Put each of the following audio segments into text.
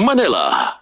Manila.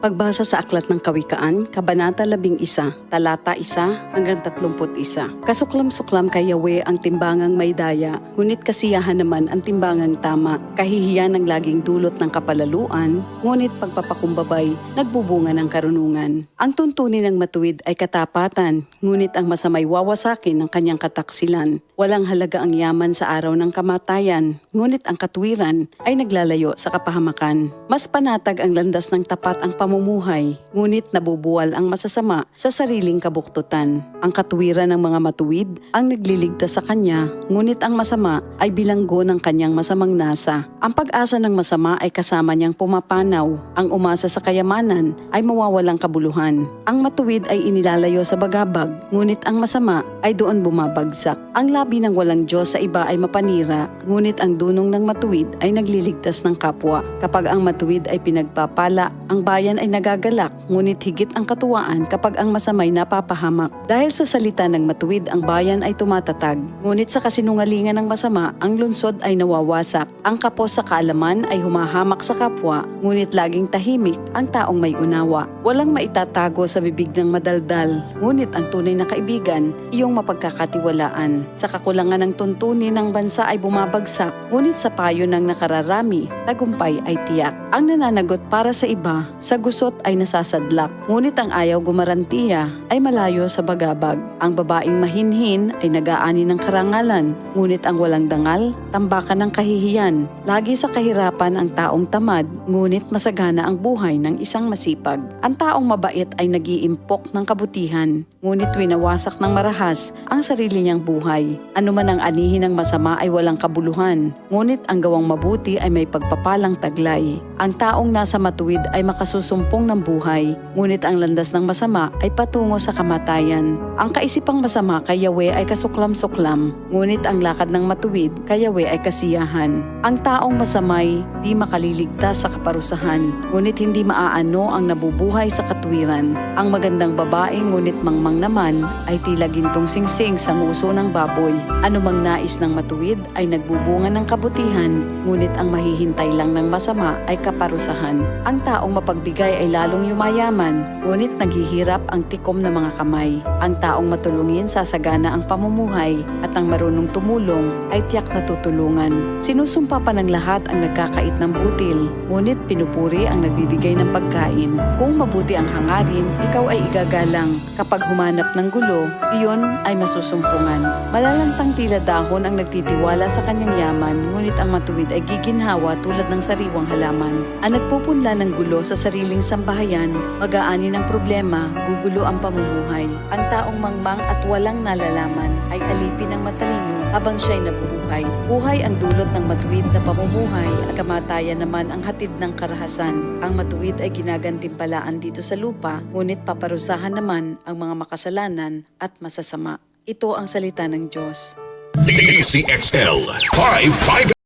Pagbasa sa Aklat ng Kawikaan, Kabanata 11, Talata 1 hanggang 31. Kasuklam-suklam kay Yahweh ang timbangang may daya, ngunit kasiyahan naman ang timbangang tama. Kahihiyan ang laging dulot ng kapalaluan, ngunit pagpapakumbabay, nagbubunga ng karunungan. Ang tuntunin ng matuwid ay katapatan, ngunit ang masamay wawasakin ng kanyang kataksilan. Walang halaga ang yaman sa araw ng kamatayan, ngunit ang katwiran ay naglalayo sa kapahamakan. Mas panatag ang landas ng tapat ang pamumuhay, ngunit nabubuwal ang masasama sa sariling kabuktutan. Ang katwiran ng mga matuwid ang nagliligtas sa kanya, ngunit ang masama ay bilanggo ng kanyang masamang nasa. Ang pag-asa ng masama ay kasama niyang pumapanaw. Ang umasa sa kayamanan ay mawawalang kabuluhan. Ang matuwid ay inilalayo sa bagabag, ngunit ang masama ay doon bumabagsak. Ang labi ng walang Diyos sa iba ay mapanira, ngunit ang dunong ng matuwid ay nagliligtas ng kapwa. Kapag ang matuwid ay pinagpapala, ang bayan ay nagagalak, ngunit higit ang katuwaan kapag ang masamay napapahamak. Dahil sa salita ng matuwid, ang bayan ay tumatatag, ngunit sa kasinungalingan ng masama, ang lungsod ay nawawasak. Ang kapos sa kaalaman ay humahamak sa kapwa, ngunit laging tahimik ang taong may unawa. Walang maitatago sa bibig ng madaldal, ngunit ang tunay na kaibigan, iyong mapagkakatiwalaan. Sa kakulangan ng tuntunin ng bansa ay bumabagsak, ngunit sa payo ng nakararami, tagumpay ay tiyak. Ang nananagot para sa iba, sa gusot ay nasasadlak, ngunit ang ayaw gumarantiya ay malayo sa bagabag. Ang babaeng mahinhin ay nag-aani ng karangalan, ngunit ang walang dangal, tambakan ng kahihiyan. Lagi sa kahirapan ang taong tamad, ngunit masagana ang buhay ng isang masipag. Ang taong mabait ay nag-iimpok ng kabutihan, ngunit winawasak ng marahas ang sarili niyang buhay. Ano man ang anihin ng masama ay walang kabuluhan, ngunit ang gawang mabuti ay may pagpapalang taglay. Ang taong nasa matuwid ay makasusumpong ng buhay, ngunit ang landas ng masama ay patungo sa kamatayan. Ang kaisipang masama kay Yahweh ay kasuklam-suklam, ngunit ang lakad ng matuwid kay Yahweh ay kasiyahan. Ang taong masamay di makaliligtas sa kaparusahan, ngunit hindi maaano ang nabubuhay sa katwiran. Ang magandang babae ngunit mangmang naman ay tila gintong singsing sa nguso ng baboy. Anumang nais ng matuwid ay nagbubunga ng kabutihan, ngunit ang mahihintay lang ng masama ay kaparusahan. Ang taong mapagbigay ay lalong yumayaman, ngunit naghihirap ang tikom ng mga kamay. Ang taong matulungin sasagana ang pamumuhay, at ang marunong tumulong ay tiyak na tutulungan. Sinusumpa pa ng lahat ang nagkakait ng butil, ngunit pinupuri ang nagbibigay ng pagkain. Kung mabuti ang hangarin, ikaw ay igagalang. Kapag humanap ng gulo, iyon ay masusumpungan. Malalantang tila dahon ang nagtitiwala sa kanyang yaman, ngunit ang matuwid ay giginhawa tulad ng sariwang halaman. Ang nagpupunla ng gulo sa sariling sambahayan, mag-aani ng problema, gugulo ang pamumuhay. Ang taong mangmang at walang nalalaman ay alipin ng matalino habang siya'y nabubuhay. Buhay ang dulot ng matuwid na pamumuhay, at kamatayan naman ang hatid ng karahasan. Ang matuwid ay ginagantimpalaan dito sa lupa, ngunit paparusahan naman ang mga makasalanan at masasama. Ito ang salita ng Diyos. DCXL 55